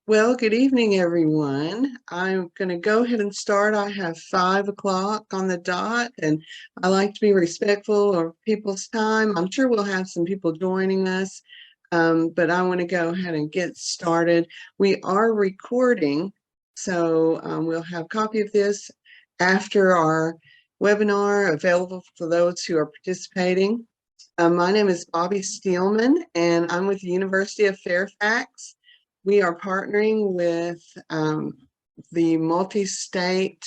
Well, good evening, everyone. I'm going to go ahead and start. I have 5 o'clock on the dot, and I like to be respectful of people's time. I'm sure we'll have some people joining us, but I want to go ahead and get started. We are recording, so we'll have a copy of this after our webinar available for those who are participating. My name is Bobby Steelman, and I'm with the University of Fairfax. We are partnering with the multi-state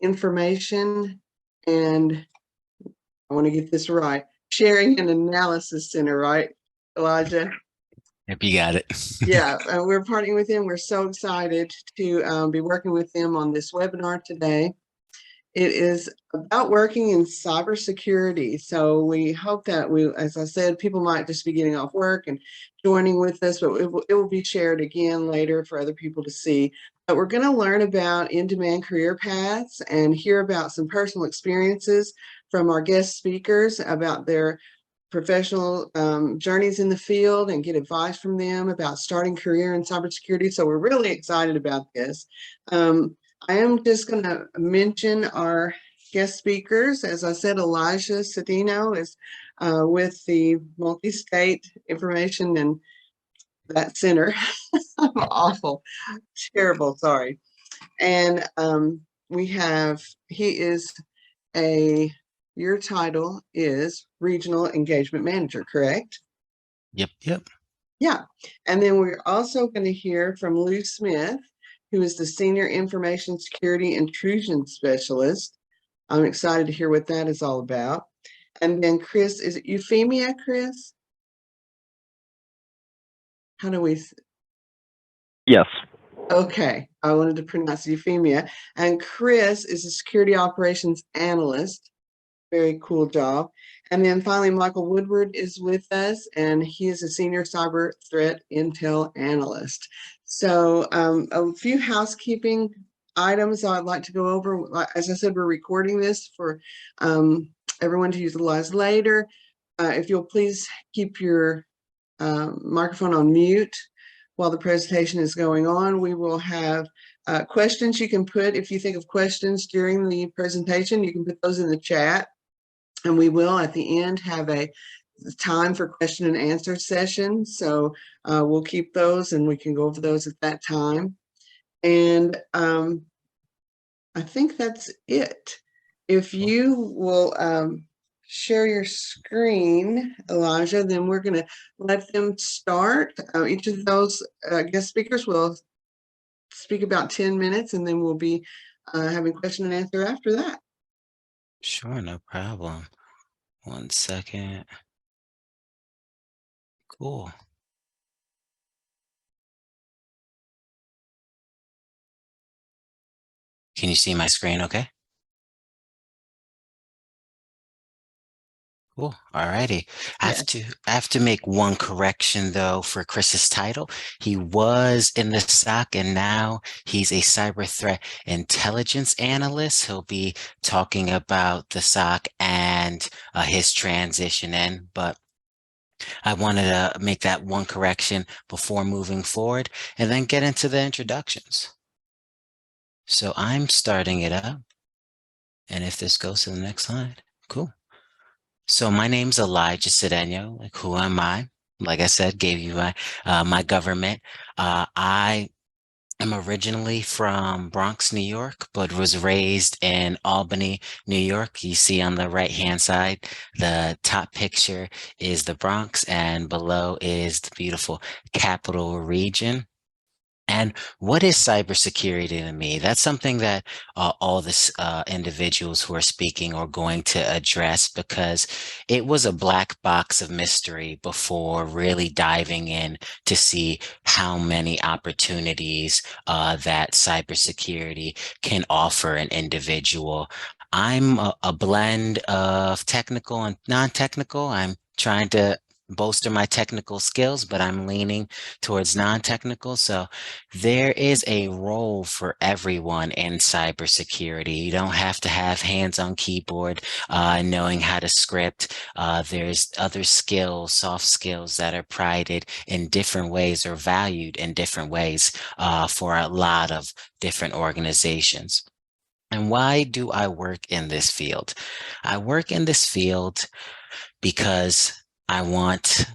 information and I want to get this right, sharing and analysis center, right, Elijah? Yep, you got it. Yeah, we're partnering with them. We're so excited to be working with them on this webinar today. It is about working in cybersecurity. So we hope that as I said, people might just be getting off work and joining with us, but it will be shared again later for other people to see. But we're going to learn about in-demand career paths and hear about some personal experiences from our guest speakers about their professional journeys in the field and get advice from them about starting career in cybersecurity. So we're really excited about this. I am just going to mention our guest speakers. As I said, Elijah Cedino is with the multi-state information and that center. I'm awful, terrible, sorry. And he is your title is Regional Engagement Manager, correct? Yep. Yeah. And then we're also going to hear from Lou Smith, who is the Senior Information Security Intrusion Specialist. I'm excited to hear what that is all about. And then Chris, is it Euphemia, Chris? How do we? Yes. Okay, I wanted to pronounce Euphemia. And Chris is a Security Operations Analyst. Very cool job. And then finally, Michael Woodward is with us, and he is a Senior Cyber Threat Intel Analyst. So a few housekeeping items I'd like to go over. As I said, we're recording this for everyone to utilize later. If you'll please keep your microphone on mute while the presentation is going on. We will have questions you can put. If you think of questions during the presentation, you can put those in the chat. And we will, at the end, have a time for question and answer session. So we'll keep those and we can go over those at that time. And I think that's it. If you will share your screen, Elijah, then we're going to let them start. Each of those guest speakers will speak about 10 minutes, and then we'll be having question and answer after that. Sure, no problem. 1 second. Cool. Can you see my screen okay? Cool. All righty. I have to make one correction though for Chris's title. He was in the SOC and now he's a cyber threat intelligence analyst. He'll be talking about the SOC and his transition in, but I wanted to make that one correction before moving forward and then get into the introductions. So I'm starting it up. And if this goes to the next slide, cool. So my name's Elijah Cedeno. Like, who am I? Like I said, gave you my government. I am originally from Bronx, New York, but was raised in Albany, New York. You see on the right-hand side, the top picture is the Bronx, and below is the beautiful Capital Region. And what is cybersecurity to me? That's something that all the individuals who are speaking are going to address because it was a black box of mystery before really diving in to see how many opportunities that cybersecurity can offer an individual. I'm a blend of technical and non-technical. I'm trying to bolster my technical skills, but I'm leaning towards non-technical. So there is a role for everyone in cybersecurity. You don't have to have hands on keyboard, knowing how to script. There's other skills, soft skills that are prided in different ways or valued in different ways for a lot of different organizations. And why do I work in this field? I work in this field because I want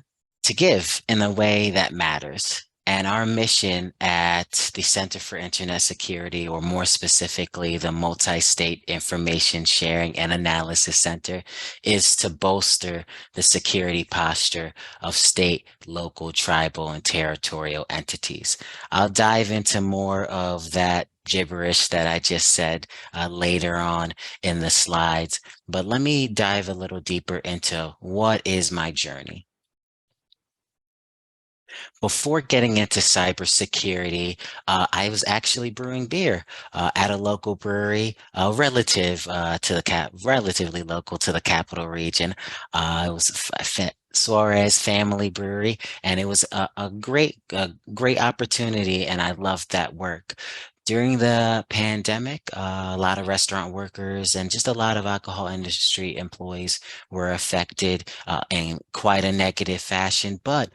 to give in a way that matters. And our mission at the Center for Internet Security, or more specifically, the Multi-State Information Sharing and Analysis Center, is to bolster the security posture of state, local, tribal, and territorial entities. I'll dive into more of that gibberish that I just said later on in the slides, but let me dive a little deeper into what is my journey. Before getting into cybersecurity, I was actually brewing beer at a local brewery, relatively local to the capital region. It was Suarez Family Brewery, and it was a great opportunity, and I loved that work. During the pandemic, a lot of restaurant workers and just a lot of alcohol industry employees were affected in quite a negative fashion, but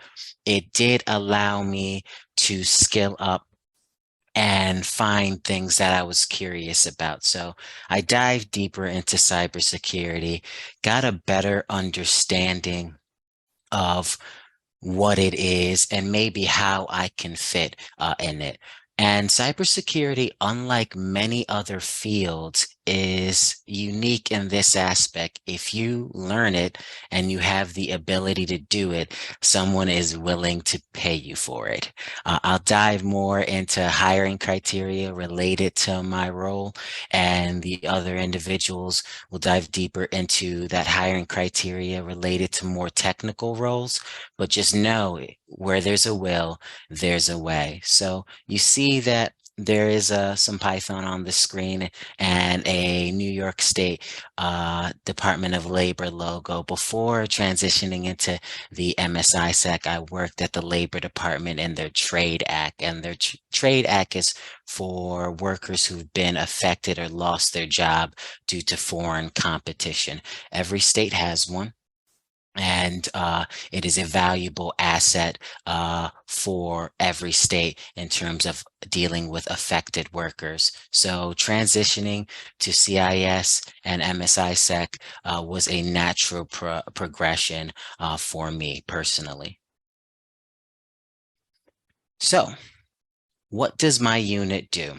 it did allow me to skill up and find things that I was curious about. So I dived deeper into cybersecurity, got a better understanding of what it is and maybe how I can fit in it. And cybersecurity, unlike many other fields, is unique in this aspect. If you learn it and you have the ability to do it, someone is willing to pay you for it. I'll dive more into hiring criteria related to my role, and the other individuals will dive deeper into that hiring criteria related to more technical roles. But just know, where there's a will, there's a way. So you see that there is some Python on the screen and a New York State Department of Labor logo. Before transitioning into the MSISEC, I worked at the Labor Department in their Trade Act, and their Trade Act is for workers who've been affected or lost their job due to foreign competition. Every state has one. And it is a valuable asset for every state in terms of dealing with affected workers. So transitioning to CIS and MSISEC was a natural progression for me personally. So what does my unit do?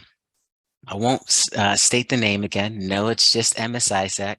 I won't state the name again. No, it's just MSISEC,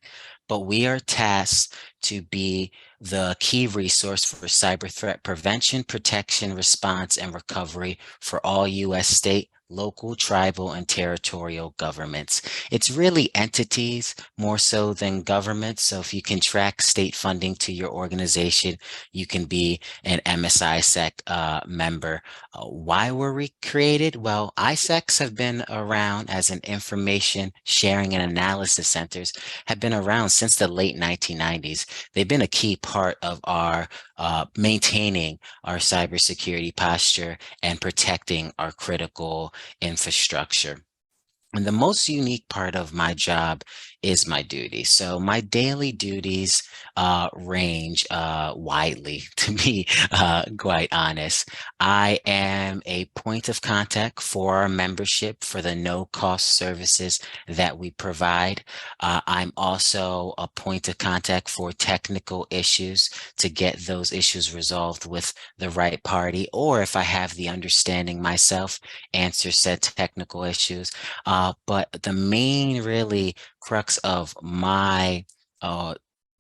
but we are tasked to be the key resource for cyber threat prevention, protection, response, and recovery for all U.S. state, local, tribal, and territorial governments. It's really entities more so than governments. So if you can track state funding to your organization, you can be an MSISEC member. Why were we created? Well, ISECs have been around as an information sharing and analysis centers, have been around since the late 1990s. They've been a key part of our maintaining our cybersecurity posture and protecting our critical infrastructure. And the most unique part of my job is my duties. So my daily duties range widely, to be quite honest. I am a point of contact for our membership for the no-cost services that we provide. I'm also a point of contact for technical issues to get those issues resolved with the right party, or if I have the understanding myself, answer said technical issues. But the main really crux of my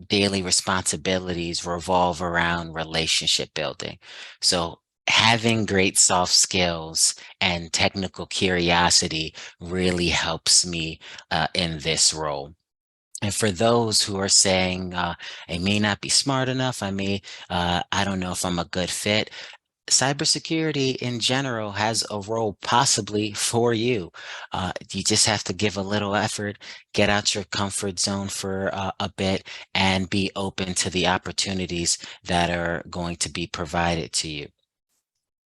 daily responsibilities revolve around relationship building. So having great soft skills and technical curiosity really helps me in this role. And for those who are saying, I may not be smart enough, I don't know if I'm a good fit, cybersecurity in general has a role possibly for you. You just have to give a little effort, get out your comfort zone for a bit, and be open to the opportunities that are going to be provided to you.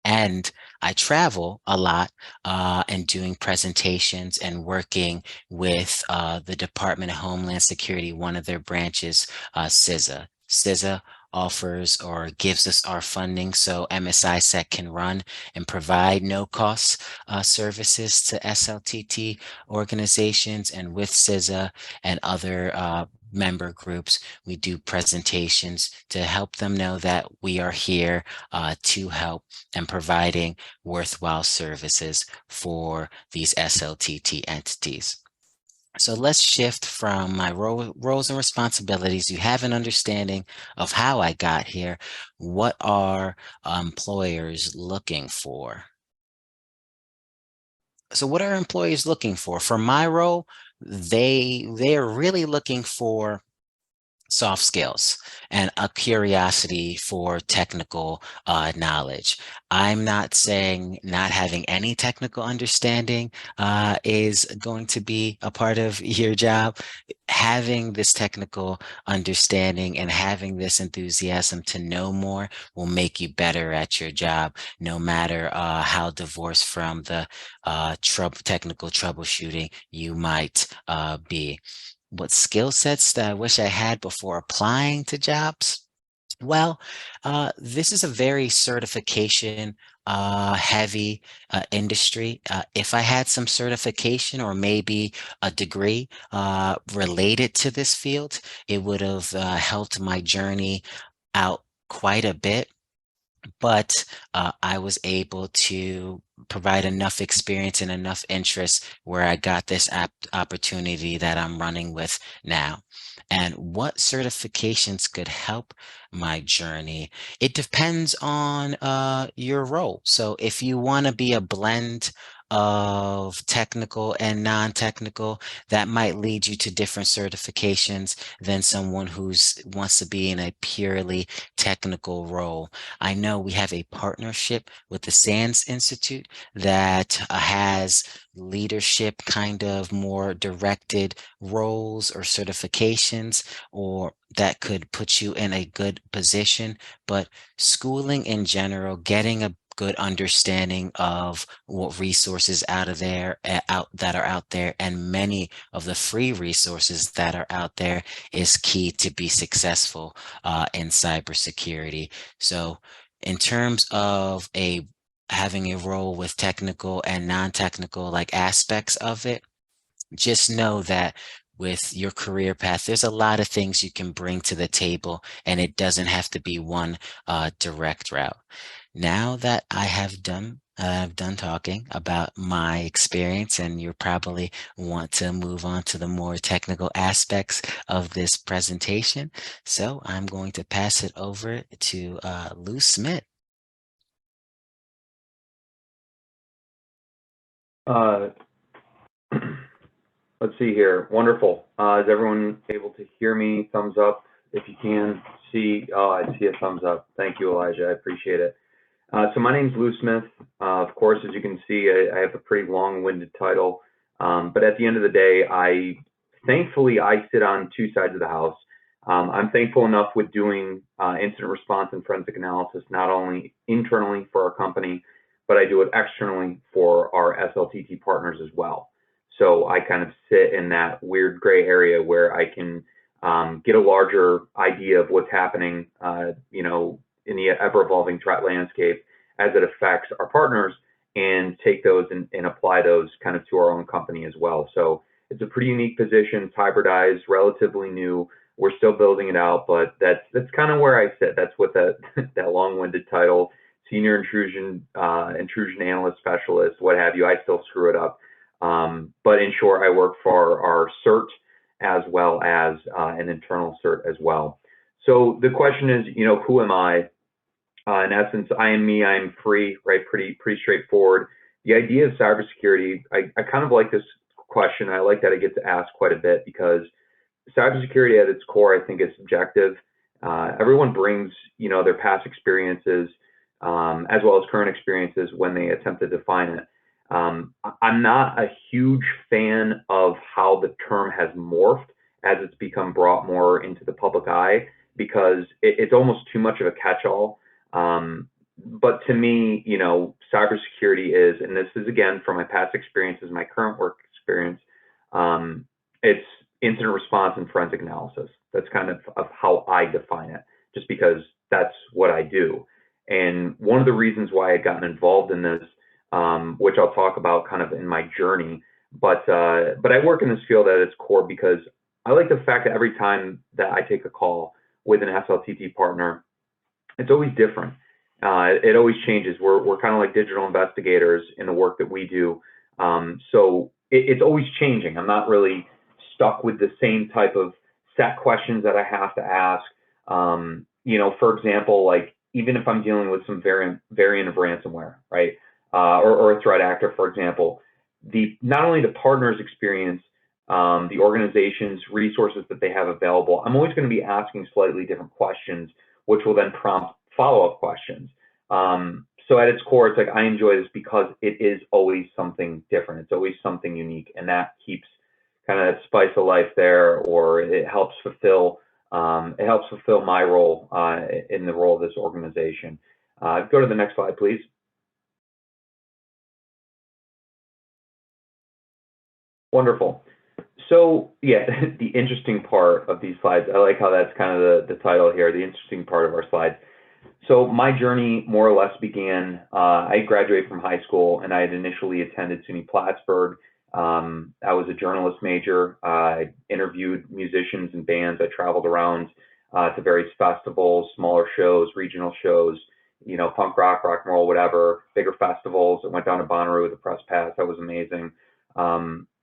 And I travel a lot and doing presentations and working with the Department of Homeland Security, one of their branches, CISA. CISA offers or gives us our funding so MSISEC can run and provide no-cost services to SLTT organizations. And with CISA and other member groups, we do presentations to help them know that we are here to help and providing worthwhile services for these SLTT entities. So let's shift from my roles and responsibilities. You have an understanding of how I got here. What are employers looking for? So what are employers looking for? For my role, they're really looking for soft skills and a curiosity for technical knowledge. I'm not saying not having any technical understanding is going to be a part of your job. Having this technical understanding and having this enthusiasm to know more will make you better at your job, no matter how divorced from the technical troubleshooting you might be. What skill sets that I wish I had before applying to jobs? Well, this is a very certification heavy industry. If I had some certification or maybe a degree related to this field, it would have helped my journey out quite a bit. But I was able to provide enough experience and enough interest where I got this opportunity that I'm running with now. And what certifications could help my journey? It depends on your role. So if you want to be a blend of technical and non-technical, that might lead you to different certifications than someone who's wants to be in a purely technical role. I know we have a partnership with the SANS Institute that has leadership kind of more directed roles or certifications, or that could put you in a good position. But schooling in general, getting a good understanding of what resources out that are out there, and many of the free resources that are out there, is key to be successful in cybersecurity. So in terms of having a role with technical and non-technical like aspects of it, just know that with your career path, there's a lot of things you can bring to the table, and it doesn't have to be one direct route. Now that I've done talking about my experience, and you probably want to move on to the more technical aspects of this presentation. So I'm going to pass it over to Lou Smith. Let's see here. Wonderful. Is everyone able to hear me? Thumbs up if you can see. Oh, I see a thumbs up. Thank you, Elijah. I appreciate it. So my name's Lou Smith. Of course, as you can see, I have a pretty long-winded title. But at the end of the day, thankfully, I sit on two sides of the house. I'm thankful enough with doing incident response and forensic analysis, not only internally for our company, but I do it externally for our SLTT partners as well. So I kind of sit in that weird gray area where I can get a larger idea of what's happening, in the ever-evolving threat landscape as it affects our partners, and take those and apply those kind of to our own company as well. So it's a pretty unique position. It's hybridized, relatively new. We're still building it out, but that's kind of where I sit. That's what that long-winded title, senior intrusion analyst specialist, what have you. I still screw it up. But in short, I work for our CERT as well as an internal CERT as well. So the question is, who am I? In essence, I am me. I am free, right? Pretty straightforward. The idea of cybersecurity, I kind of like this question. I like that it gets asked quite a bit, because cybersecurity at its core, I think, is subjective. Everyone brings, their past experiences, as well as current experiences when they attempt to define it. I'm not a huge fan of how the term has morphed as it's become brought more into the public eye, because it's almost too much of a catch-all. But to me, you know, cybersecurity is, and this is again from my past experiences, my current work experience, it's incident response and forensic analysis. That's kind of how I define it, just because that's what I do. And one of the reasons why I gotten involved in this, which I'll talk about kind of in my journey, but I work in this field at its core because I like the fact that every time that I take a call with an SLTT partner, it's always different. It always changes. We're kind of like digital investigators in the work that we do. So it's always changing. I'm not really stuck with the same type of set questions that I have to ask. You know, for example, like even if I'm dealing with some variant of ransomware, right? Or a threat actor, for example, not only the partner's experience, the organization's resources that they have available, I'm always going to be asking slightly different questions, which will then prompt follow-up questions. So at its core, it's like I enjoy this because it is always something different. It's always something unique, and that keeps kind of that spice of life there, or it helps fulfill my role in the role of this organization. Go to the next slide, please. Wonderful. So yeah, the interesting part of these slides, I like how that's kind of the title here, the interesting part of our slides. So my journey more or less began, I graduated from high school and I had initially attended SUNY Plattsburgh. I was a journalist major. I interviewed musicians and bands. I traveled around to various festivals, smaller shows, regional shows, you know, punk rock, rock and roll, whatever, bigger festivals. I went down to Bonnaroo with a press pass. That was amazing.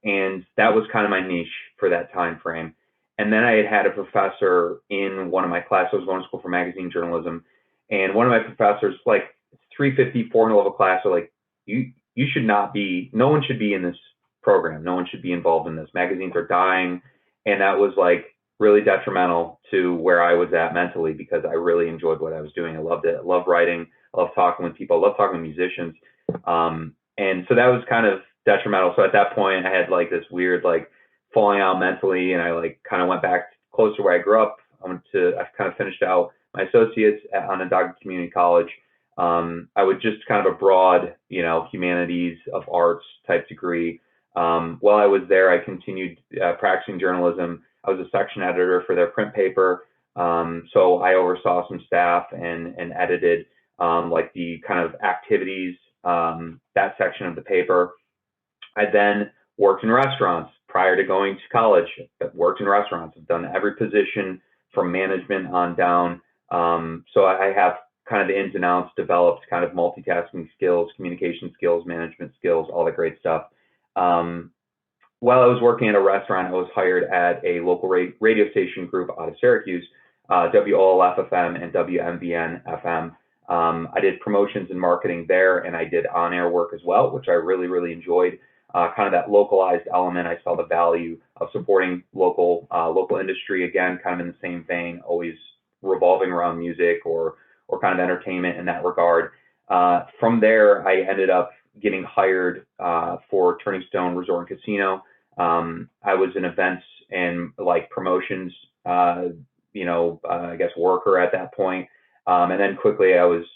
And that was kind of my niche for that time frame. And then I had a professor in one of my classes. I was going to school for magazine journalism, and one of my professors, like 350, 400 level class, are like, you should not be, no one should be in this program. No one should be involved in this. Magazines are dying. And that was like really detrimental to where I was at mentally, because I really enjoyed what I was doing. I loved it. I love writing. I love talking with people. I love talking with musicians. And so that was kind of detrimental. So at that point, I had like this weird like falling out mentally, and I like kind of went back close to where I grew up. I kind of finished out my associates at Onondaga Community College. I was just kind of a broad, you know, humanities of arts type degree. While I was there, I continued practicing journalism. I was a section editor for their print paper. So I oversaw some staff and edited like the kind of activities, that section of the paper. I then worked in restaurants prior to going to college. I've worked in restaurants. I've done every position from management on down. So I have kind of the ins and outs, developed kind of multitasking skills, communication skills, management skills, all that great stuff. While I was working at a restaurant, I was hired at a local radio station group out of Syracuse, WOLF-FM and WMBN-FM. I did promotions and marketing there, and I did on-air work as well, which I really, really enjoyed. Kind of that localized element. I saw the value of supporting local industry, again, kind of in the same vein, always revolving around music or kind of entertainment in that regard. From there, I ended up getting hired for Turning Stone Resort and Casino. I was in events and like promotions, I guess worker at that point. And then quickly I was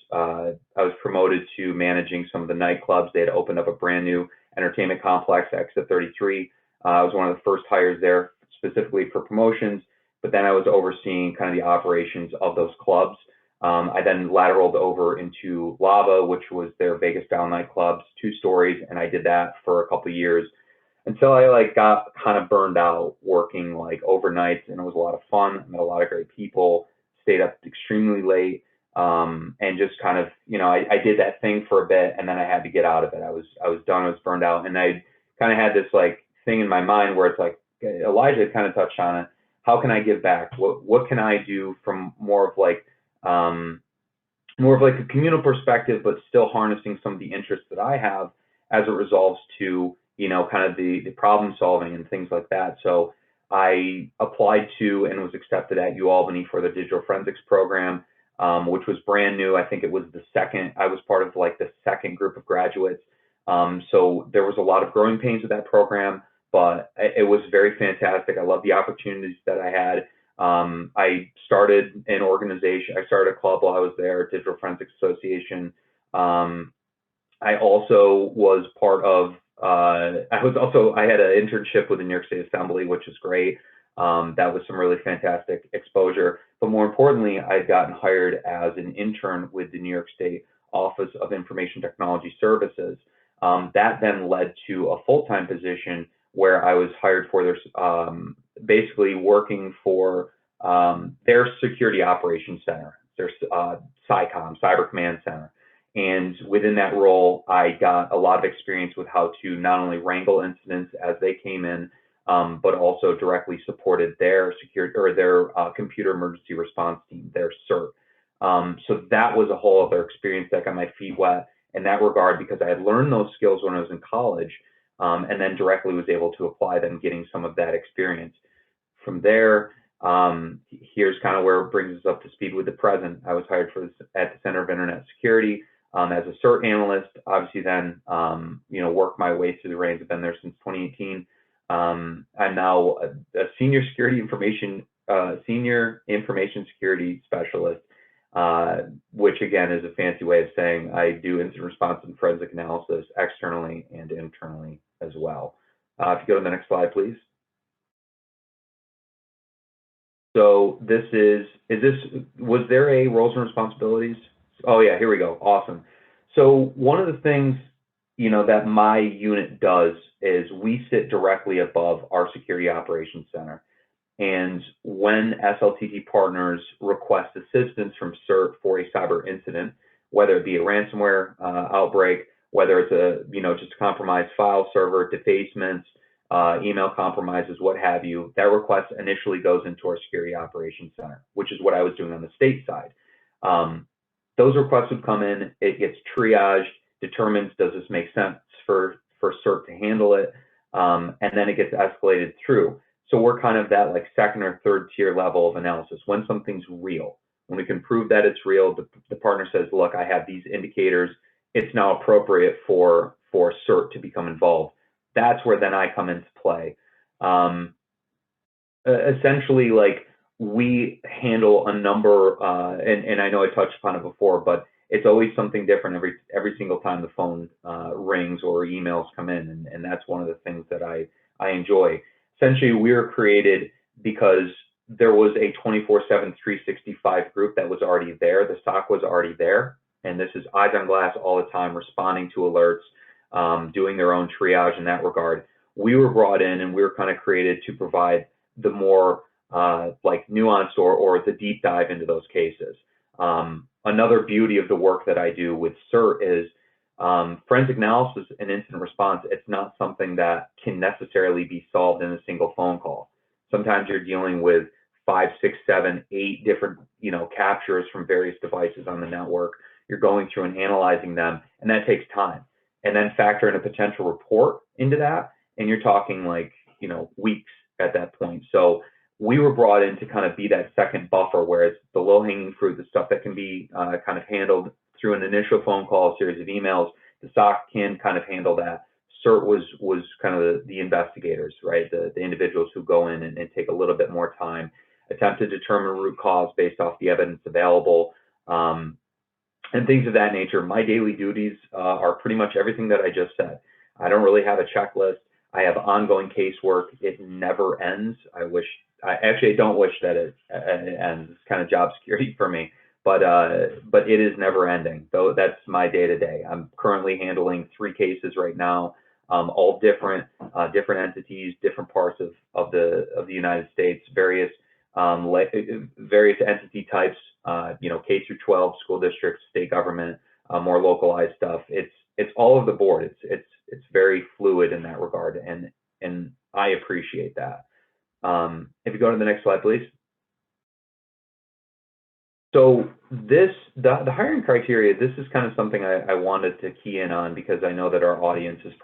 promoted to managing some of the nightclubs. They had opened up a brand new entertainment complex, Exit 33. I was one of the first hires there specifically for promotions, but then I was overseeing kind of the operations of those clubs. I then lateraled over into Lava, which was their Vegas style nightclubs, 2 stories, and I did that for a couple of years until I like got kind of burned out working like overnights, and it was a lot of fun. I met a lot of great people, stayed up extremely late, and just kind of, I did that thing for a bit, and then I had to get out of it. I was done. I was burned out, and I kind of had this like thing in my mind where it's like, Elijah kind of touched on it. How can I give back? What can I do from more of like a communal perspective, but still harnessing some of the interests that I have as it resolves to, kind of the problem solving and things like that. So I applied to and was accepted at UAlbany for the digital forensics program. which was brand new. I think it was I was part of like the second group of graduates. So there was a lot of growing pains with that program, but it was very fantastic. I love the opportunities that I had. I started an organization. I started a club while I was there, Digital Forensics Association. I also was part of, I had an internship with the New York State Assembly, which is great. That was some really fantastic exposure. But more importantly, I'd gotten hired as an intern with the New York State Office of Information Technology Services. That then led to a full-time position where I was hired for their, basically working for their security operations center, their CICOM, Cyber Command Center. And within that role, I got a lot of experience with how to not only wrangle incidents as they came in, but also directly supported their security or their computer emergency response team, their CERT. So that was a whole other experience that got my feet wet in that regard, because I had learned those skills when I was in college, and then directly was able to apply them, getting some of that experience. From there, here's kind of where it brings us up to speed with the present. I was hired at the Center of Internet Security as a CERT analyst. Obviously, then worked my way through the ranks. I've been there since 2018. I'm now a senior information security specialist, which again is a fancy way of saying I do incident response and forensic analysis externally and internally as well. If you go to the next slide, please. So was there a roles and responsibilities? Oh yeah, here we go. Awesome. So one of the things, that my unit does is we sit directly above our Security Operations Center. And when SLTT partners request assistance from CERT for a cyber incident, whether it be a ransomware outbreak, whether it's just a compromised file server, defacements, email compromises, what have you, that request initially goes into our Security Operations Center, which is what I was doing on the state side. Those requests would come in, it gets triaged, determines does this make sense for CERT to handle it, and then it gets escalated through. So we're kind of that like second or third tier level of analysis. When something's real, when we can prove that it's real, the partner says, look, I have these indicators, it's now appropriate for CERT to become involved. That's where then I come into play. Essentially, like, we handle a number, and I know I touched upon it before, but it's always something different every single time the phone rings or emails come in, and that's one of the things that I enjoy. Essentially, we were created because there was a 24/7, 365 group that was already there. The SOC was already there, and this is eyes on glass all the time, responding to alerts, doing their own triage in that regard. We were brought in, and we were kind of created to provide the more like nuanced or the deep dive into those cases. Another beauty of the work that I do with CERT is forensic analysis and incident response. It's not something that can necessarily be solved in a single phone call. Sometimes you're dealing with 5, 6, 7, 8 different captures from various devices on the network. You're going through and analyzing them, and that takes time. And then factor in a potential report into that, and you're talking like weeks at that point. So we were brought in to kind of be that second buffer, where it's the low-hanging fruit, the stuff that can be kind of handled through an initial phone call, a series of emails. The SOC can kind of handle that. CERT was kind of the investigators, right? The individuals who go in and take a little bit more time, attempt to determine root cause based off the evidence available, and things of that nature. My daily duties are pretty much everything that I just said. I don't really have a checklist. I have ongoing casework. It never ends. I don't wish that it ends. It's kind of job security for me, but it is never ending. Though that's my day to day. I'm currently handling 3 cases right now, all different entities, different parts of the United States, various entity types. K through 12, school districts, state government, more localized stuff. It's all over the board. It's very fluid in that regard, and I appreciate that. If you go to the next slide, please. So the hiring criteria, this is kind of something I wanted to key in on, because I know that our audience is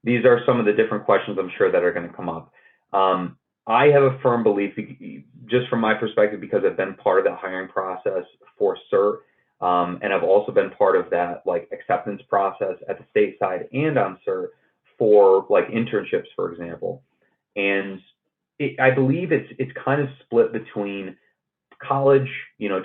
these are some of the different questions I'm sure that are going to come up. I have a firm belief, just from my perspective, because I've been part of that hiring process for CERT, and I've also been part of that like acceptance process at the state side and on CERT for like internships, for example. And I believe it's kind of split between college, you know,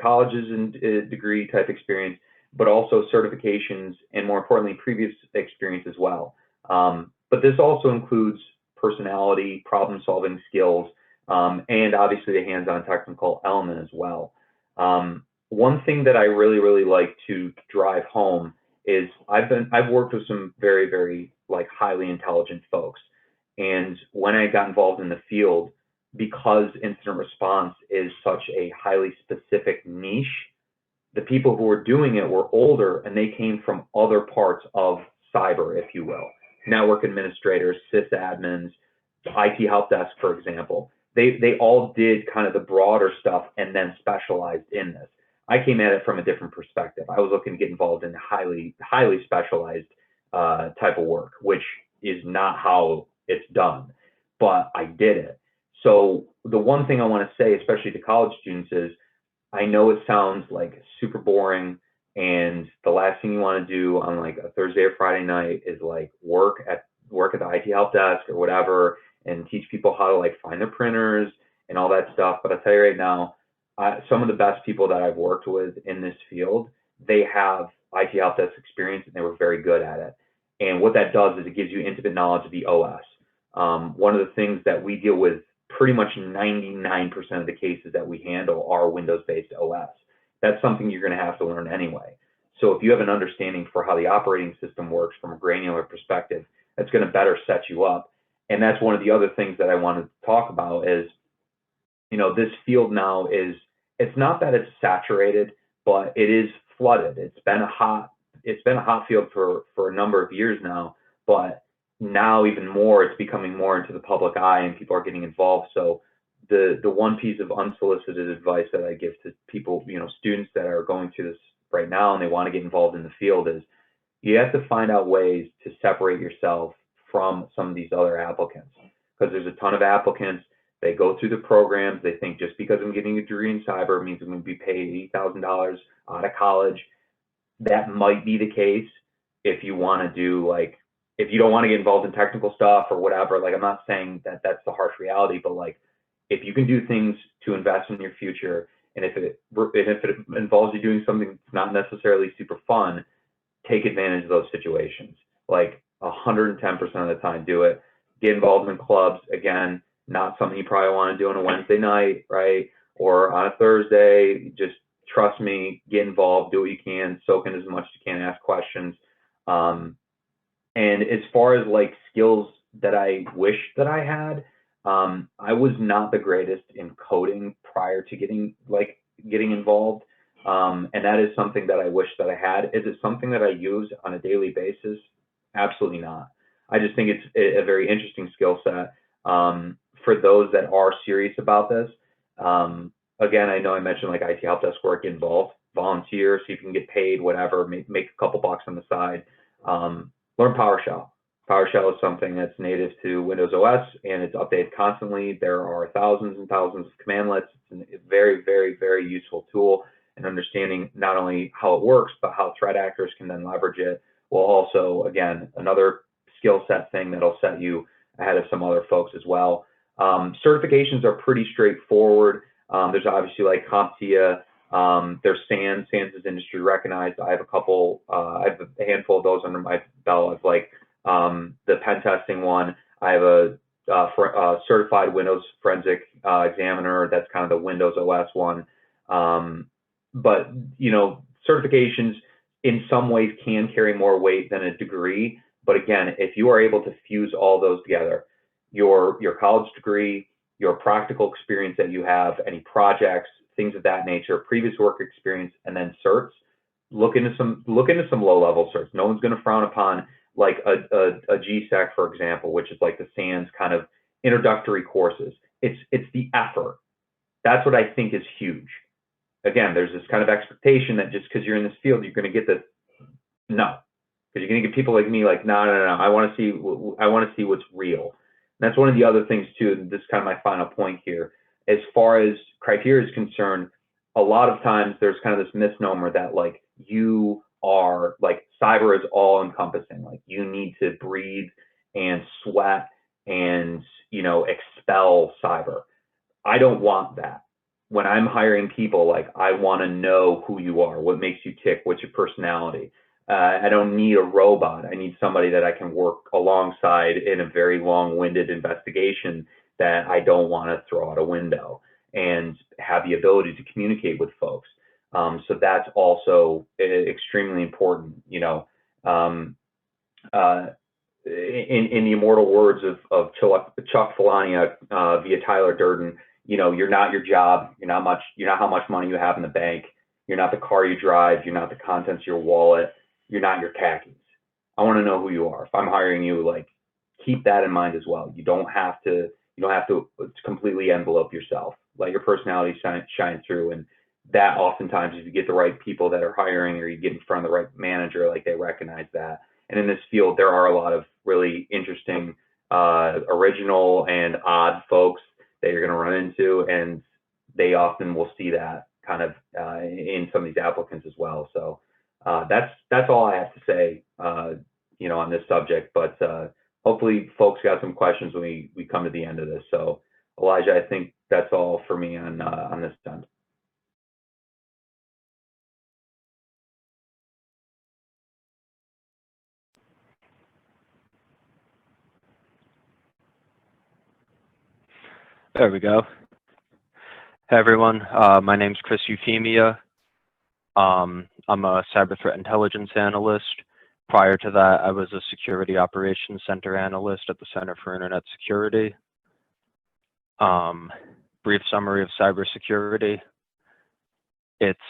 colleges and degree type experience, but also certifications and, more importantly, previous experience as well. But this also includes personality, problem solving skills, and obviously the hands-on technical element as well. One thing that I really like to drive home is I've worked with some very like highly intelligent folks, and when I got involved in the field, because incident response is such a highly specific niche, the people who were doing it were older and they came from other parts of cyber, if you will. Network administrators, sysadmins, IT help desk, for example. They all did kind of the broader stuff and then specialized in this. I came at it from a different perspective. I was looking to get involved in highly specialized type of work, which is not how it's done, but I did it. So the one thing I want to say, especially to college students, is I know it sounds like super boring, and the last thing you want to do on like a Thursday or Friday night is like work at the IT help desk or whatever and teach people how to like find their printers and all that stuff. But I'll tell you right now, some of the best people that I've worked with in this field, they have IT help desk experience and they were very good at it. And what that does is it gives you intimate knowledge of the OS. One of the things that we deal with, pretty much 99% of the cases that we handle are Windows-based OS. That's something you're going to have to learn anyway. So if you have an understanding for how the operating system works from a granular perspective, that's going to better set you up. And that's one of the other things that I wanted to talk about is, you know, this field now is, it's not that it's saturated, but it is flooded. It's been a hot field for a number of years now, but now even more, it's becoming more into the public eye and people are getting involved. So the one piece of unsolicited advice that I give to people, you know, students that are going through this right now and they want to get involved in the field is you have to find out ways to separate yourself from some of these other applicants, because there's a ton of applicants. They go through the programs. They think just because I'm getting a degree in cyber means I'm going to be paid $80,000 out of college. That might be the case if you want to do like, if you don't want to get involved in technical stuff or whatever. Like, I'm not saying that that's the harsh reality, but like, if you can do things to invest in your future, and if it involves you doing something that's not necessarily super fun, take advantage of those situations. Like 110% of the time, do it. Get involved in clubs. Again, not something you probably want to do on a Wednesday night, right? Or on a Thursday. Just trust me, get involved, do what you can, soak in as much as you can, ask questions. And as far as like skills that I wish that I had, I was not the greatest in coding prior to getting involved. And that is something that I wish that I had. Is it something that I use on a daily basis? Absolutely not. I just think it's a very interesting skill set for those that are serious about this. Again, I know I mentioned like IT help desk work, involved, volunteer, see if you can get paid, whatever, make a couple bucks on the side. Learn PowerShell. PowerShell is something that's native to Windows OS and it's updated constantly. There are thousands and thousands of commandlets. It's a very useful tool, and understanding not only how it works, but how threat actors can then leverage it will also, again, another skill set thing that'll set you ahead of some other folks as well. Certifications are pretty straightforward. There's obviously like CompTIA, there's SANS. SANS is industry recognized. I have I have a handful of those under my belt. I've like the pen testing one. I have a certified Windows forensic examiner. That's kind of the Windows OS one. But you know, certifications in some ways can carry more weight than a degree. But again, if you are able to fuse all those together, your college degree, your practical experience that you have, any projects, things of that nature, previous work experience, and then certs, look into some low-level certs. No one's going to frown upon like a GSEC, for example, which is like the SANS kind of introductory courses. It's the effort. That's what I think is huge. Again, there's this kind of expectation that just because you're in this field, you're going to get this. No, because you're going to get people like me like, no. I want to see what's real. That's one of the other things too, and this is kind of my final point here. As far as criteria is concerned, a lot of times there's kind of this misnomer that like you are like cyber is all encompassing. Like you need to breathe and sweat and, you know, expel cyber. I don't want that. When I'm hiring people, like I want to know who you are, what makes you tick, what's your personality. I don't need a robot. I need somebody that I can work alongside in a very long-winded investigation that I don't want to throw out a window, and have the ability to communicate with folks. So that's also extremely important. You know, in the immortal words of Chuck Palahniuk via Tyler Durden, you know, you're not your job. You're not how much money you have in the bank. You're not the car you drive. You're not the contents of your wallet. You're not your khakis. I want to know who you are. If I'm hiring you, like, keep that in mind as well. You don't have to completely envelope yourself. Let your personality shine through. And that oftentimes, if you get the right people that are hiring, or you get in front of the right manager, like, they recognize that. And in this field, there are a lot of really interesting, original and odd folks that you're going to run into, and they often will see that kind of in some of these applicants as well. So that's all I have to say, you know, on this subject. But hopefully, folks got some questions when we come to the end of this. So, Elijah, I think that's all for me on this end. There we go. Hey everyone, my name's Chris Euphemia. I'm a cyber threat intelligence analyst. Prior to that, I was a security operations center analyst at the Center for Internet Security. Brief summary of cybersecurity. It's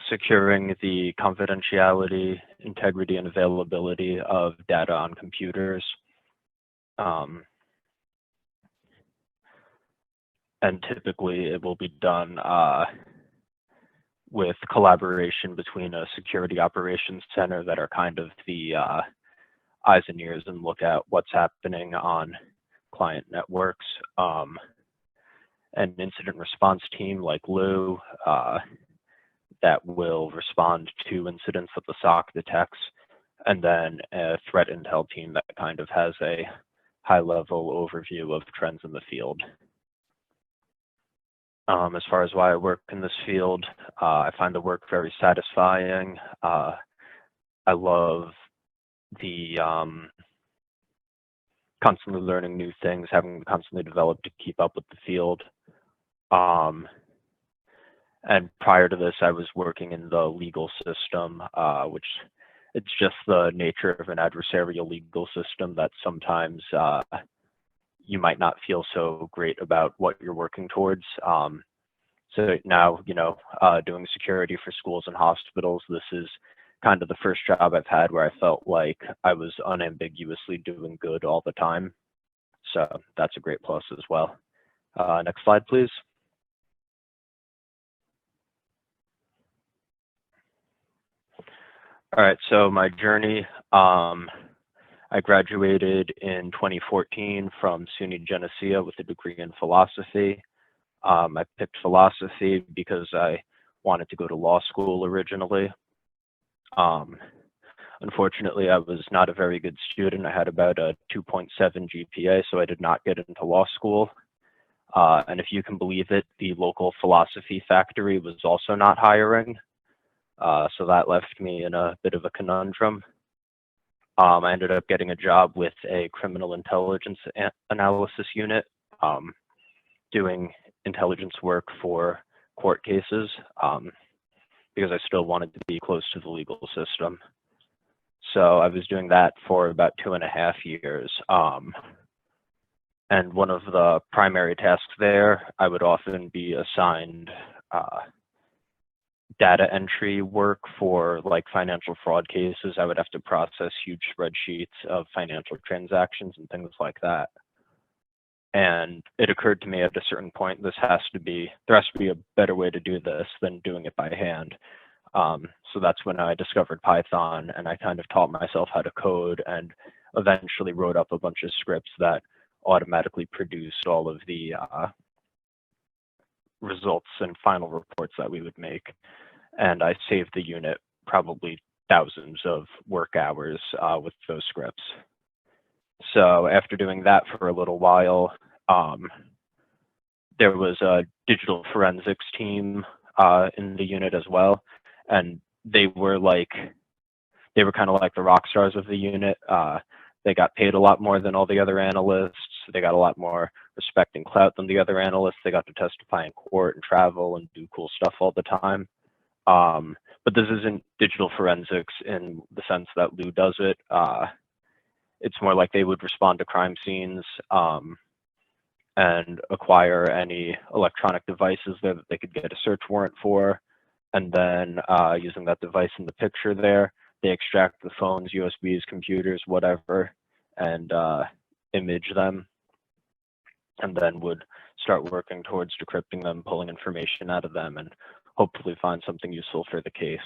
securing the confidentiality, integrity, and availability of data on computers. And typically it will be done with collaboration between a security operations center that are kind of the eyes and ears and look at what's happening on client networks. An incident response team like Lou that will respond to incidents that the SOC detects, and then a threat intel team that kind of has a high-level overview of trends in the field. As far as why I work in this field, I find the work very satisfying. I love the constantly learning new things, having to constantly develop to keep up with the field. And prior to this, I was working in the legal system, which it's just the nature of an adversarial legal system that sometimes you might not feel so great about what you're working towards. So now, you know, doing security for schools and hospitals, this is kind of the first job I've had where I felt like I was unambiguously doing good all the time. So that's a great plus as well. Next slide, please. All right, so my journey, I graduated in 2014 from SUNY Geneseo with a degree in philosophy. I picked philosophy because I wanted to go to law school originally. Unfortunately, I was not a very good student. I had about a 2.7 GPA, so I did not get into law school. And if you can believe it, the local philosophy factory was also not hiring. So that left me in a bit of a conundrum. I ended up getting a job with a criminal intelligence analysis unit, doing intelligence work for court cases, because I still wanted to be close to the legal system. So I was doing that for about 2.5 years. And one of the primary tasks there, I would often be assigned data entry work for like financial fraud cases. I would have to process huge spreadsheets of financial transactions and things like that. And it occurred to me at a certain point, there has to be a better way to do this than doing it by hand. So that's when I discovered Python, and I kind of taught myself how to code and eventually wrote up a bunch of scripts that automatically produced all of the results and final reports that we would make. And I saved the unit probably thousands of work hours with those scripts. So after doing that for a little while, there was a digital forensics team in the unit as well. And they were kind of like the rock stars of the unit. They got paid a lot more than all the other analysts. They got a lot more respect and clout than the other analysts. They got to testify in court and travel and do cool stuff all the time. But this isn't digital forensics in the sense that Lou does it. It's more like they would respond to crime scenes and acquire any electronic devices there that they could get a search warrant for. And then using that device in the picture there, they extract the phones, USBs, computers, whatever, and image them, and then would start working towards decrypting them, pulling information out of them, and hopefully find something useful for the case.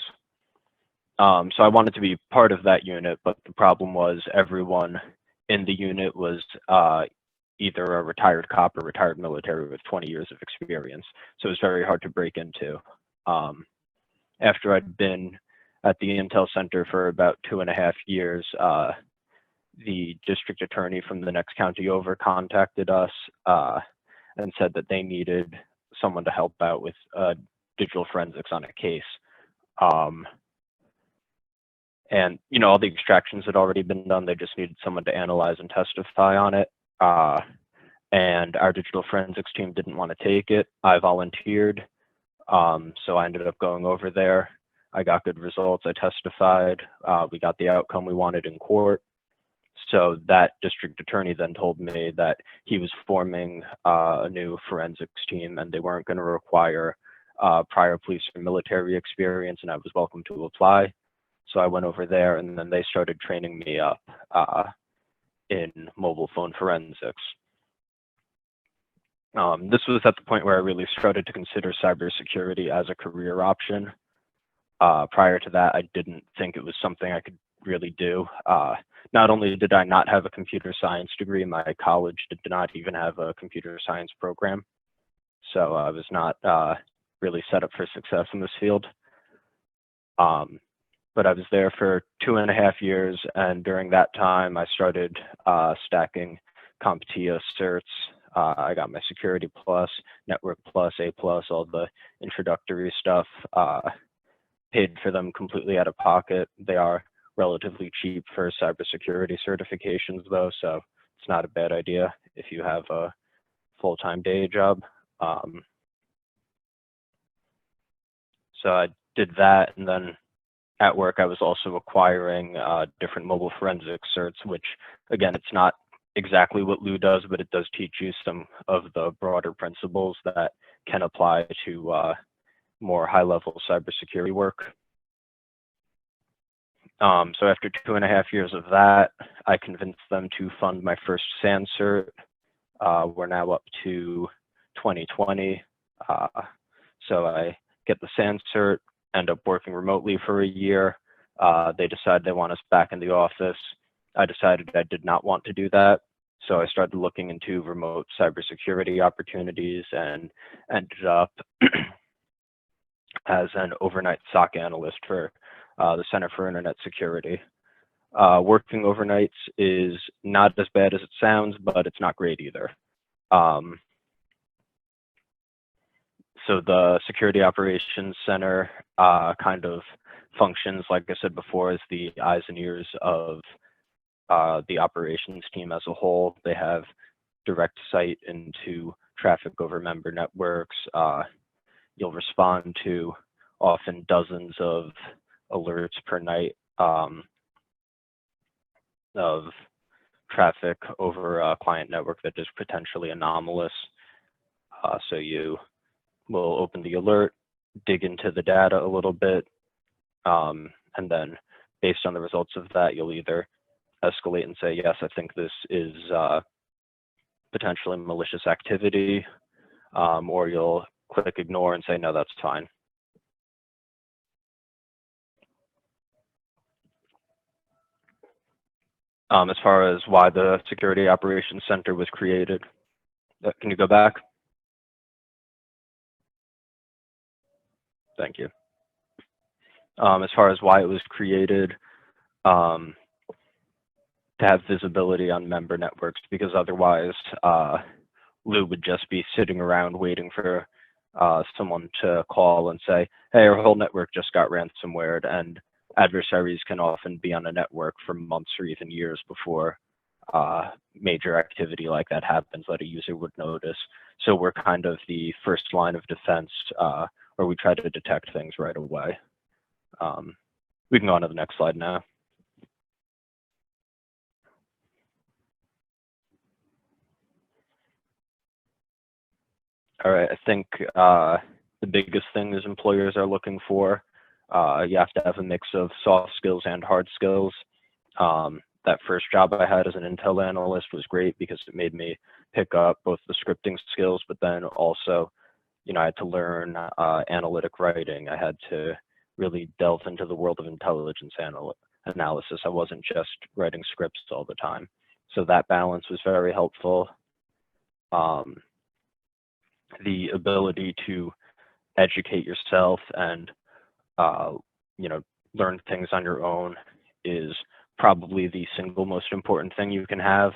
So I wanted to be part of that unit, but the problem was everyone in the unit was either a retired cop or retired military with 20 years of experience. So it was very hard to break into. After I'd been at the Intel Center for about 2.5 years, the district attorney from the next county over contacted us and said that they needed someone to help out with digital forensics on a case. And, you know, all the extractions had already been done. They just needed someone to analyze and testify on it. And our digital forensics team didn't want to take it. I volunteered. So I ended up going over there. I got good results. I testified. We got the outcome we wanted in court. So that district attorney then told me that he was forming a new forensics team and they weren't going to require prior police or military experience, and I was welcome to apply. So I went over there, and then they started training me up in mobile phone forensics. This was at the point where I really started to consider cybersecurity as a career option. Prior to that, I didn't think it was something I could really do. Not only did I not have a computer science degree, my college did not even have a computer science program. So I was not really set up for success in this field. But I was there for 2.5 years, and during that time, I started stacking CompTIA certs. I got my Security Plus, Network Plus, A Plus, all the introductory stuff. Paid for them completely out of pocket. They are relatively cheap for cybersecurity certifications, though, so it's not a bad idea if you have a full-time day job. So I did that, and then at work, I was also acquiring different mobile forensic certs, which, again, it's not exactly what Lou does, but it does teach you some of the broader principles that can apply to more high-level cybersecurity work. So after 2.5 years of that, I convinced them to fund my first SAN cert. We're now up to 2020. So I get the SAN cert, end up working remotely for a year. They decide they want us back in the office. I decided I did not want to do that. So I started looking into remote cybersecurity opportunities and ended up as an overnight SOC analyst for the Center for Internet Security. Working overnights is not as bad as it sounds, but it's not great either. So the Security Operations Center kind of functions, like I said before, as the eyes and ears of the operations team as a whole. They have direct sight into traffic over member networks. You'll respond to often dozens of alerts per night of traffic over a client network that is potentially anomalous. So you will open the alert, dig into the data a little bit, and then based on the results of that, you'll either escalate and say, yes, I think this is potentially malicious activity, or you'll click ignore and say, no, that's fine. As far as why the Security Operations Center was created. Can you go back? Thank you. As far as why it was created, to have visibility on member networks, because otherwise Lou would just be sitting around waiting for someone to call and say, hey, our whole network just got ransomwared, and adversaries can often be on a network for months or even years before major activity like that happens that a user would notice. So we're kind of the first line of defense where we try to detect things right away. We can go on to the next slide now. All right, I think the biggest thing is employers are looking for. You have to have a mix of soft skills and hard skills. That first job I had as an Intel analyst was great because it made me pick up both the scripting skills, but then also, you know, I had to learn analytic writing. I had to really delve into the world of intelligence analysis. I wasn't just writing scripts all the time. So that balance was very helpful. The ability to educate yourself and you know, learn things on your own is probably the single most important thing you can have,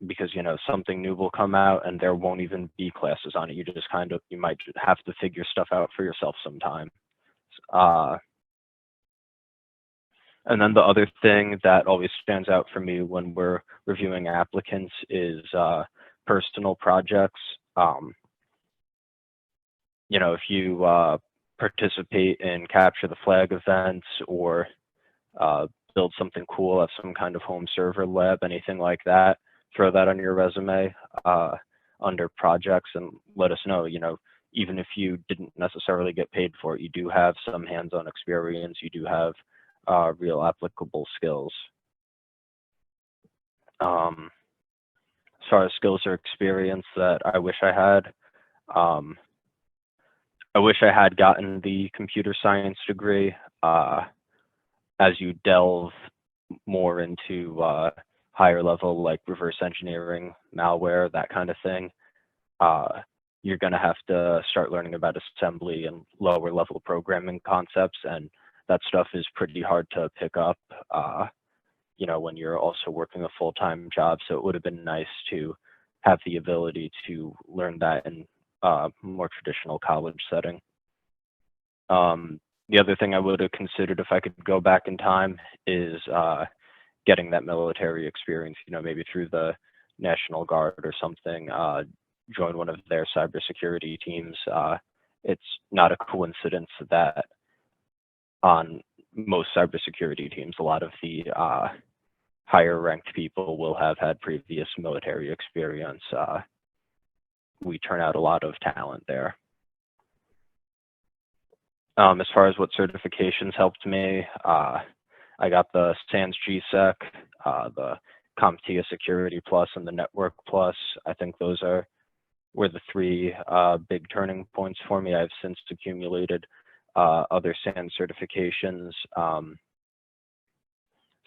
because, you know, something new will come out and there won't even be classes on it. You just kind of, you might have to figure stuff out for yourself sometime. And then the other thing that always stands out for me when we're reviewing applicants is personal projects. You know, if you participate in capture the flag events or build something cool, have some kind of home server lab, anything like that, throw that on your resume under projects and let us know. You know, even if you didn't necessarily get paid for it, you do have some hands-on experience, you do have real applicable skills. As far as skills or experience that I wish I had, I wish I had gotten the computer science degree. As you delve more into higher level, like reverse engineering, malware, that kind of thing, you're going to have to start learning about assembly and lower level programming concepts. And that stuff is pretty hard to pick up, you know, when you're also working a full-time job. So it would have been nice to have the ability to learn that in more traditional college setting. The other thing I would have considered if I could go back in time is getting that military experience, you know, maybe through the National Guard or something, join one of their cybersecurity teams. It's not a coincidence that on most cybersecurity teams, a lot of the higher ranked people will have had previous military experience. We turn out a lot of talent there. As far as what certifications helped me, I got the SANS GSEC, the CompTIA Security Plus, and the Network Plus. I think those were the three big turning points for me. I've since accumulated other SANS certifications.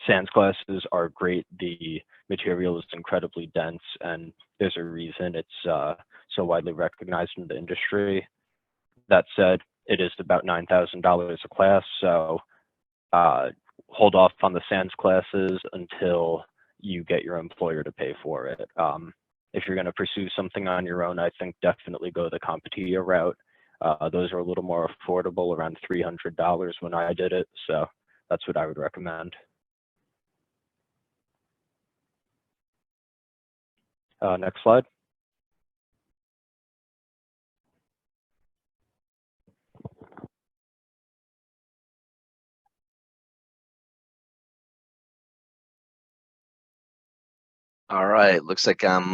SANS classes are great. The material is incredibly dense, and there's a reason it's so widely recognized in the industry. That said, it is about $9,000 a class, so hold off on the SANS classes until you get your employer to pay for it. If you're going to pursue something on your own, I think definitely go the CompTIA route. Those are a little more affordable, around $300 when I did it, so that's what I would recommend. Next slide. All right, looks like I'm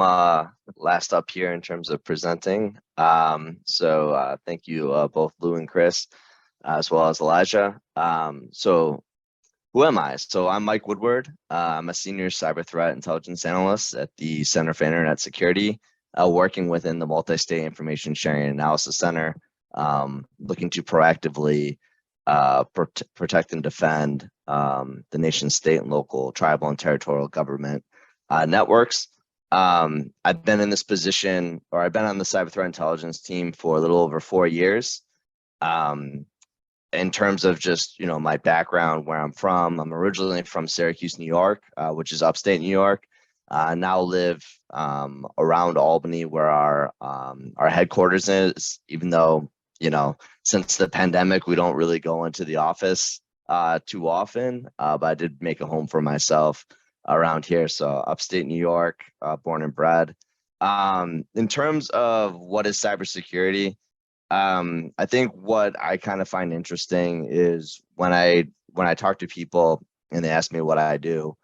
last up here in terms of presenting. So thank you both Lou and Chris, as well as Elijah. So who am I? So I'm Mike Woodward. I'm a senior cyber threat intelligence analyst at the Center for Internet Security, working within the Multi-State Information Sharing Analysis Center, looking to proactively protect and defend the nation's state and local, tribal and territorial government networks. I've been in this position, or I've been on the cyber threat intelligence team for a little over 4 years. In terms of just, my background, where I'm from, I'm originally from Syracuse, New York, which is upstate New York. Now live around Albany, where our headquarters is, even though, since the pandemic, we don't really go into the office too often, but I did make a home for myself around here. So upstate New York, born and bred. In terms of what is cybersecurity, I think what I kind of find interesting is when I talk to people and they ask me what I do,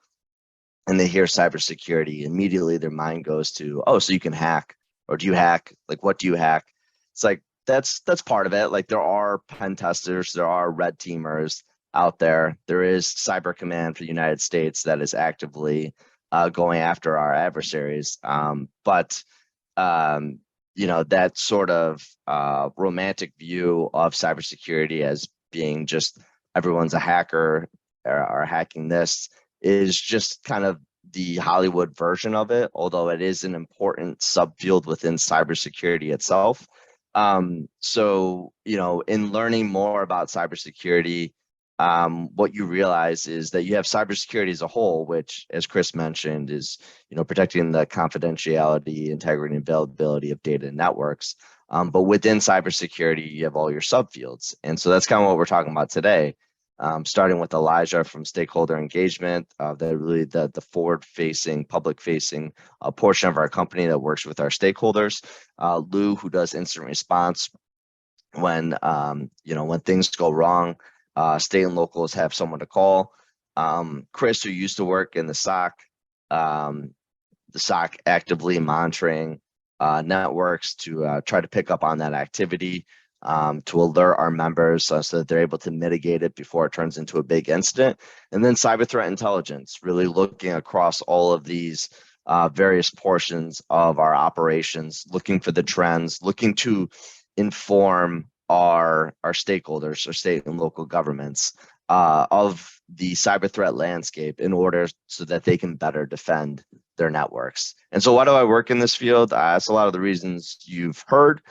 and they hear cybersecurity, immediately their mind goes to, oh, so you can hack, or do you hack? Like, what do you hack? It's like, that's part of it. Like, there are pen testers, there are red teamers out there. There is Cyber Command for the United States that is actively going after our adversaries. But that sort of romantic view of cybersecurity as being just everyone's a hacker or hacking this is just kind of the Hollywood version of it, although it is an important subfield within cybersecurity itself. So, in learning more about cybersecurity, what you realize is that you have cybersecurity as a whole, which, as Chris mentioned, is, protecting the confidentiality, integrity, and availability of data and networks. But within cybersecurity, you have all your subfields. And so that's kind of what we're talking about today. Starting with Elijah from stakeholder engagement, the forward-facing, public-facing portion of our company that works with our stakeholders. Lou, who does instant response when things go wrong. State and locals have someone to call. Chris, who used to work in the SOC, actively monitoring networks to try to pick up on that activity. To alert our members so that they're able to mitigate it before it turns into a big incident. And then cyber threat intelligence, really looking across all of these various portions of our operations, looking for the trends, looking to inform our stakeholders, our state and local governments of the cyber threat landscape in order so that they can better defend their networks. And so why do I work in this field? That's a lot of the reasons you've heard.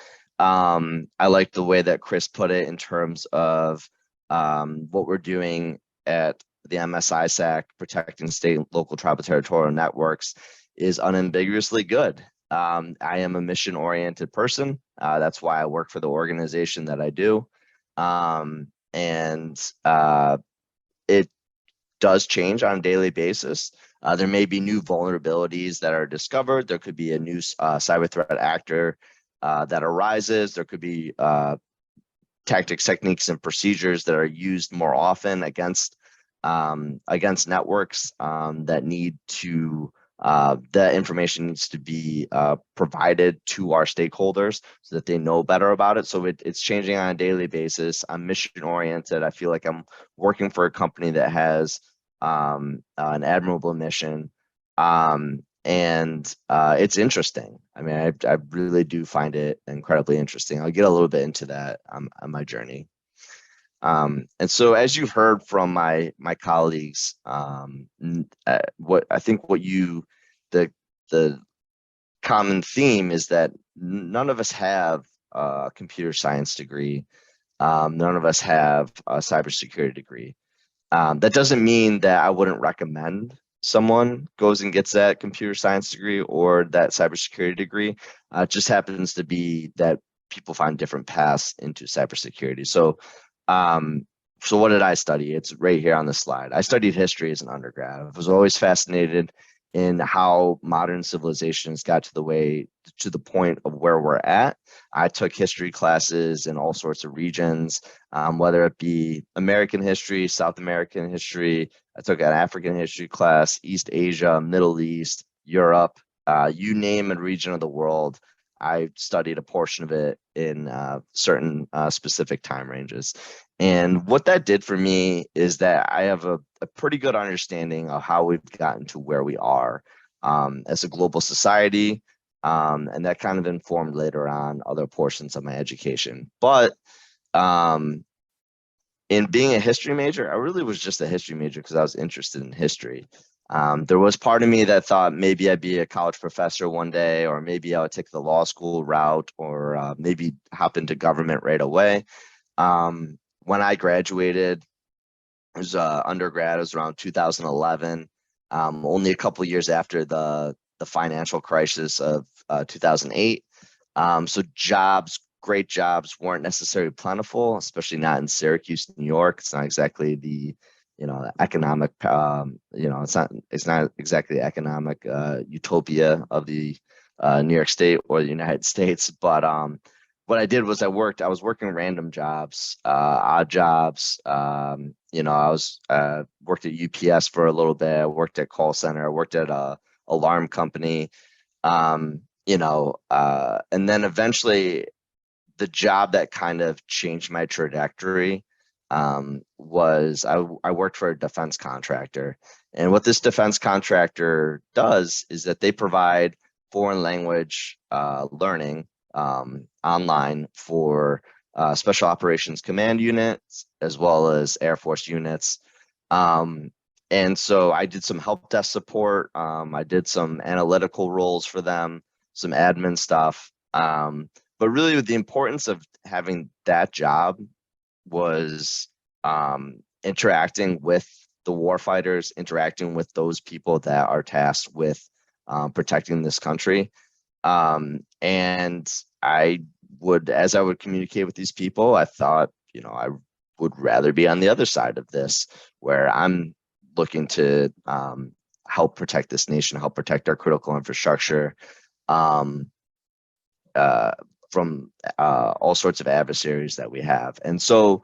I like the way that Chris put it in terms of what we're doing at the MSISEC, protecting state, local, tribal, territorial networks, is unambiguously good. I am a mission-oriented person. That's why I work for the organization that I do. It does change on a daily basis. There may be new vulnerabilities that are discovered. There could be a new cyber threat actor that arises. There could be tactics, techniques, and procedures that are used more often against networks that need to the information needs to be provided to our stakeholders so that they know better about it. So it's changing on a daily basis. I'm mission oriented. I feel like I'm working for a company that has an admirable mission. And it's interesting. I mean, I really do find it incredibly interesting. I'll get a little bit into that on my journey. And so, as you heard from my colleagues, the common theme is that none of us have a computer science degree. None of us have a cybersecurity degree. That doesn't mean that I wouldn't recommend someone goes and gets that computer science degree or that cybersecurity degree. It just happens to be that people find different paths into cybersecurity. So what did I study? It's right here on the slide. I studied history as an undergrad. I was always fascinated in how modern civilizations got to the point of where we're at. I took history classes in all sorts of regions, whether it be American history, South American history. I took an African history class, East Asia, Middle East, Europe, you name a region of the world. I studied a portion of it in certain specific time ranges. And what that did for me is that I have a pretty good understanding of how we've gotten to where we are as a global society. And that kind of informed later on other portions of my education. But in being a history major, I really was just a history major because I was interested in history. There was part of me that thought maybe I'd be a college professor one day, or maybe I would take the law school route, or maybe hop into government right away. When I graduated, it was undergrad, it was around 2011, only a couple of years after the financial crisis of 2008. So great jobs weren't necessarily plentiful, especially not in Syracuse, New York. It's not exactly the, economic, it's not exactly the economic utopia of the New York State or the United States. But what I did was I was working random jobs, odd jobs. I was worked at UPS for a little bit. I worked at call center. I worked at a alarm company. And then eventually the job that kind of changed my trajectory was I worked for a defense contractor. And what this defense contractor does is that they provide foreign language learning online for special operations command units as well as Air Force units. And so I did some help desk support. I did some analytical roles for them, some admin stuff. But really the importance of having that job was interacting with the warfighters, interacting with those people that are tasked with protecting this country. And as I would communicate with these people, I thought, I would rather be on the other side of this, where I'm looking to help protect this nation, help protect our critical infrastructure from all sorts of adversaries that we have. And so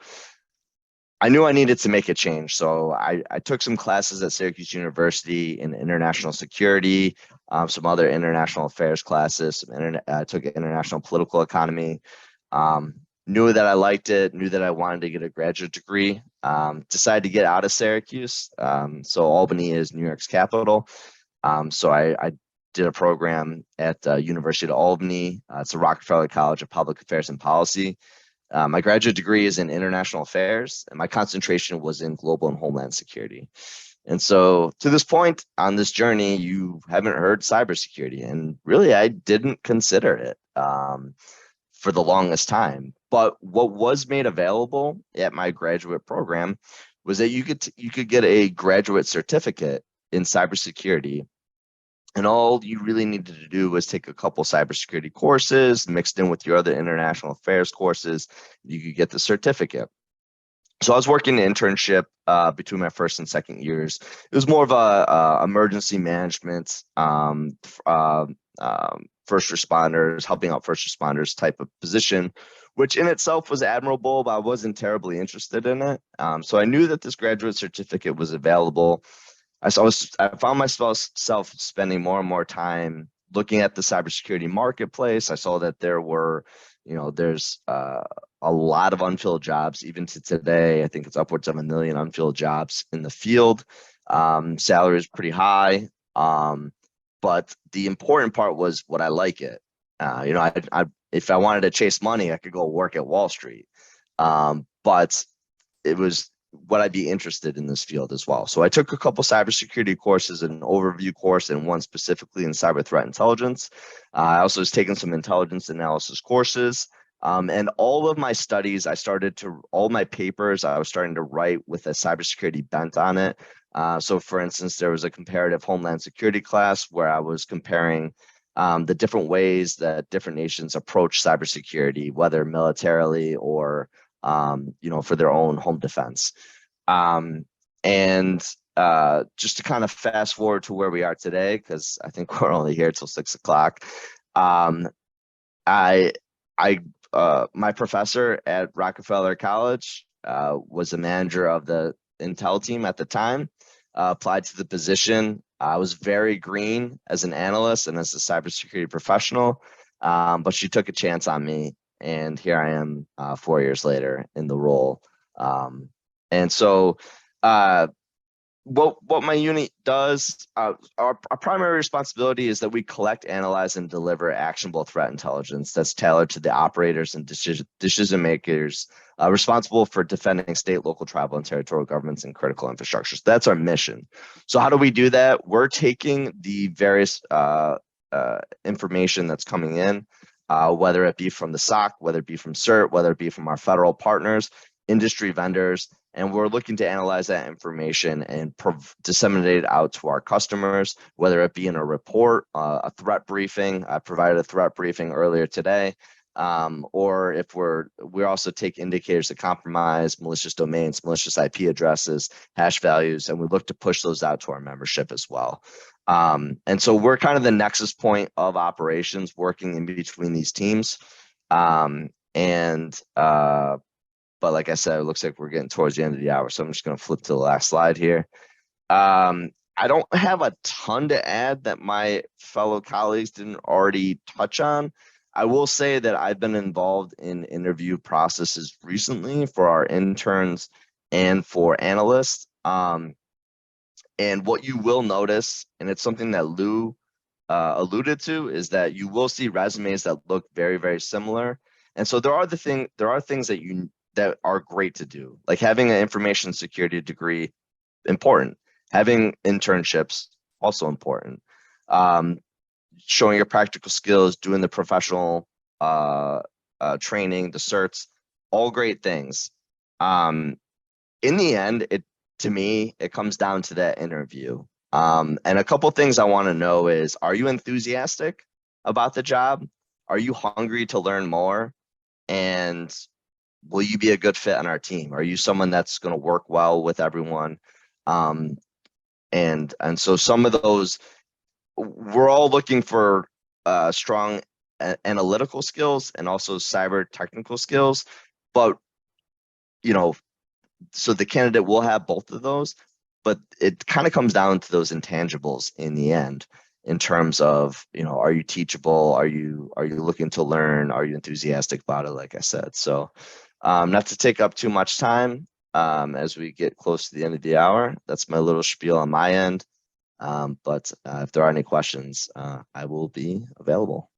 I knew I needed to make a change. So I took some classes at Syracuse University in international security, some other international affairs classes. I took international political economy. Knew that I liked it, knew that I wanted to get a graduate degree. Decided to get out of Syracuse. So Albany is New York's capital. So I did a program at the University of Albany. It's the Rockefeller College of Public Affairs and Policy. My graduate degree is in international affairs, and my concentration was in global and homeland security. And so to this point on this journey, you haven't heard cybersecurity, and really I didn't consider it for the longest time. But what was made available at my graduate program was that you could get a graduate certificate in cybersecurity. And all you really needed to do was take a couple cybersecurity courses mixed in with your other international affairs courses. You could get the certificate. So I was working an internship between my first and second years. It was more of a emergency management, first responders, helping out first responders type of position, which in itself was admirable, but I wasn't terribly interested in it. So I knew that this graduate certificate was available. I found myself spending more and more time looking at the cybersecurity marketplace. I saw that there's a lot of unfilled jobs. Even to today, I think it's upwards of 1 million unfilled jobs in the field. Salary is pretty high. But the important part was, would I like it? If I wanted to chase money, I could go work at Wall Street. But it was, would I be interested in this field as well? So I took a couple cybersecurity courses, an overview course, and one specifically in cyber threat intelligence. I also was taking some intelligence analysis courses. And all of my studies, all my papers, I was starting to write with a cybersecurity bent on it. So for instance, there was a comparative homeland security class where I was comparing the different ways that different nations approach cybersecurity, whether militarily or for their own home defense. Just to kind of fast forward to where we are today, because I think we're only here till 6 o'clock. My professor at Rockefeller College was the manager of the Intel team at the time. Applied to the position. I was very green as an analyst and as a cybersecurity professional, but she took a chance on me. And here I am 4 years later in the role. And so what my unit does, our primary responsibility is that we collect, analyze, and deliver actionable threat intelligence that's tailored to the operators and decision makers responsible for defending state, local, tribal, and territorial governments and critical infrastructures. That's our mission. So how do we do that? We're taking the various information that's coming in, whether it be from the SOC, whether it be from CERT, whether it be from our federal partners, industry vendors, and we're looking to analyze that information and disseminate it out to our customers, whether it be in a report, a threat briefing. I provided a threat briefing earlier today, or if we also take indicators of compromise, malicious domains, malicious IP addresses, hash values, and we look to push those out to our membership as well. And so we're kind of the nexus point of operations working in between these teams. But like I said, it looks like we're getting towards the end of the hour, so I'm just going to flip to the last slide here. I don't have a ton to add that my fellow colleagues didn't already touch on. I will say that I've been involved in interview processes recently for our interns and for analysts. And what you will notice, and it's something that Lou alluded to, is that you will see resumes that look very, very similar. And so there are things that are great to do, like having an information security degree, important. Having internships, also important. Showing your practical skills, doing the professional training, the certs, all great things. In the end, to me, it comes down to that interview. And a couple things I want to know is, are you enthusiastic about the job? Are you hungry to learn more? And will you be a good fit on our team? Are you someone that's going to work well with everyone? And so some of those, we're all looking for strong analytical skills and also cyber technical skills, but so the candidate will have both of those, but it kind of comes down to those intangibles in the end, in terms of, are you teachable? Are you looking to learn? Are you enthusiastic about it? Like I said, so not to take up too much time as we get close to the end of the hour. That's my little spiel on my end. But if there are any questions, I will be available.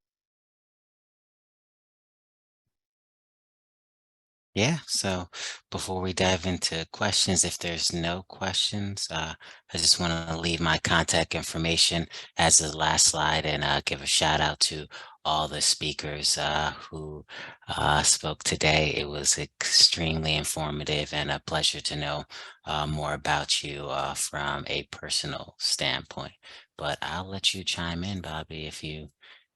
Yeah, so before we dive into questions, if there's no questions, I just want to leave my contact information as the last slide and give a shout out to all the speakers who spoke today. It was extremely informative and a pleasure to know more about you from a personal standpoint. But I'll let you chime in, Bobby, if you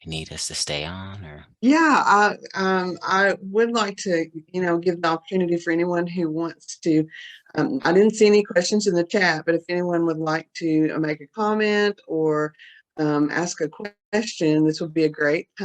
need us to stay on, or Yeah, I would like to, give the opportunity for anyone who wants to. I didn't see any questions in the chat, but if anyone would like to make a comment or ask a question, this would be a great time.